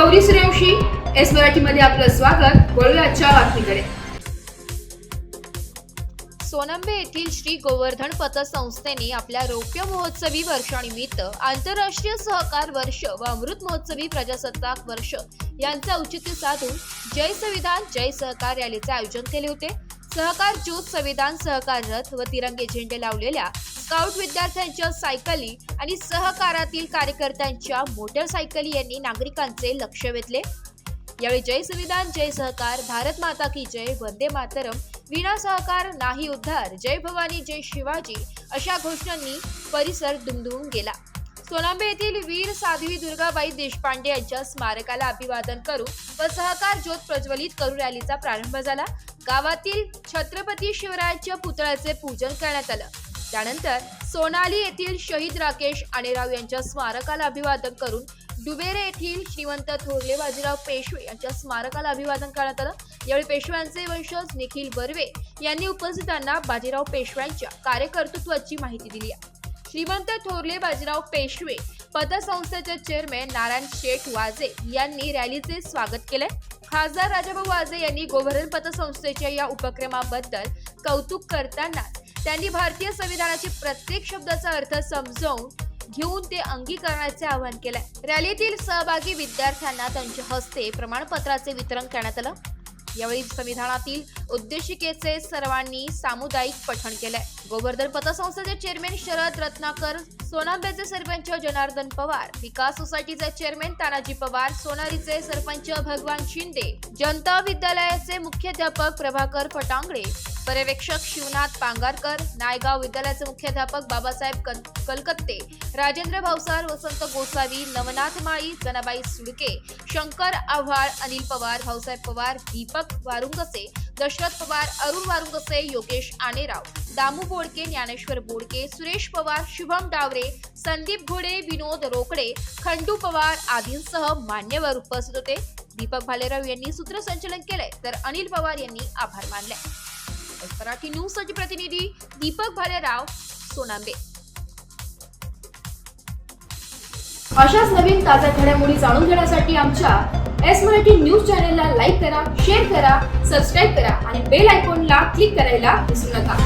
Gauri Suryavanshi S मराठीमध्ये आपलं स्वागत। वळूया आजच्या बातमीकडे। सोनंबे येथील श्री गोवर्धन पतसंस्थेने आपल्या रौप्य महोत्सवी वर्षानिमित्त आंतरराष्ट्रीय सहकार वर्ष व अमृत महोत्सवी प्रजासत्ताक वर्ष यांचे औचित्य साधून जय संविधान जय सहकार रॅलीचे आयोजन केले होते। सहकार ज्योत संविधान सहकार रथ व तिरंगी झेंडे लावलेल्या स्काउट विद्यार्थ्यांच्या सायकली आणि सहकारातील कार्यकर्त्यांच्या मोटरसायकली यांनी नागरिकांचे लक्ष वेधले। यावेळी जय संविधान जय सहकार, भारत माता की जय, वंदे मातरम, विना सहकार नाही उद्धार, जय भवानी जय शिवाजी अशा घोषणांनी परिसर दुमदुमून गेला। सोनांबे येथील वीर साध्वी दुर्गाबाई देशपांडे यांच्या स्मारकाला अभिवादन करून व सहकार ज्योत प्रज्वलित करून रॅलीचा प्रारंभ झाला। गावातील छत्रपती शिवरायांच्या पुतळ्याचे पूजन करण्यात आलं। त्यानंतर सोनाली येथील शहीद राकेश आनेराव यांच्या स्मारकाला अभिवादन करून डुबेरे येथील श्रीमंत थोरले बाजीराव पेशवे यांच्या स्मारकाला अभिवादन करण्यात आलं। यावेळी पेशव्यांचे वंशज निखिल बर्वे यांनी उपस्थितांना बाजीराव पेशव्यांच्या कार्यकर्तृत्वाची माहिती दिली। श्रीमंत थोरले बाजीराव पेशवे पतसंस्थेचे चेअरमॅन नारायण शेठ वाजे यांनी रॅलीचे स्वागत केले। खासदार राजाभाऊ वाजे यांनी गोवर्धन पतसंस्थेच्या या उपक्रमाबद्दल कौतुक करताना त्यांनी भारतीय संविधानाच्या प्रत्येक शब्दाचा अर्थ समजावून घेऊन ते अंगीकारण्याचे आवाहन केले। रॅलीतील सहभागी विद्यार्थ्यांना त्यांच्या हस्ते प्रमाणपत्राचे वितरण करण्यात आलं। यावेळी संविधानातील उद्देशिकेचे सर्वांनी सामुदायिक पठण केले। गोवर्धन पतसंस्थेचे चेअरमॅन शरद रत्नाकर, सोनांबेचे सरपंच जनार्दन पवार, विकास सोसायटीचे चेअरमॅन तानाजी पवार, सोनारीचे सरपंच भगवान शिंदे, जनता विद्यालयाचे मुख्याध्यापक प्रभाकर फटांगडे, पर्यवेक्षक शिवनाथ पांगारकर, नायगाव विद्यालयाचे मुख्याध्यापक बाबासाहेब कलकत्ते, राजेंद्र भावसार, वसंत गोसावी, नवनाथ माळी, जनाबाई सुडके, शंकर आव्हाळ, अनिल पवार, भाऊसाहेब पवार, दीपक वारुंगसे, दशरथ पवार, अरुण वारुंगसे, योगेश आनेराव, दामू बोडके, ज्ञानेश्वर बोडके, सुरेश पवार, शुभम डावरे, संदीप घोडे, विनोद रोकडे, खंडू पवार आदींसह मान्यवर उपस्थित होते। दीपक भालेराव यांनी सूत्रसंचालन केले तर अनिल पवार यांनी आभार मानले। मराठी न्यूज साठी प्रतिनिधी दीपक भालेराव, सोनांबे। अशाच नवीन ताज्या घडामोडी जाणून घेण्यासाठी आमच्या एस मराठी न्यूज चॅनलला लाईक करा, शेअर करा, सबस्क्राईब करा आणि बेल आयकॉनला क्लिक करायला विसरू नका।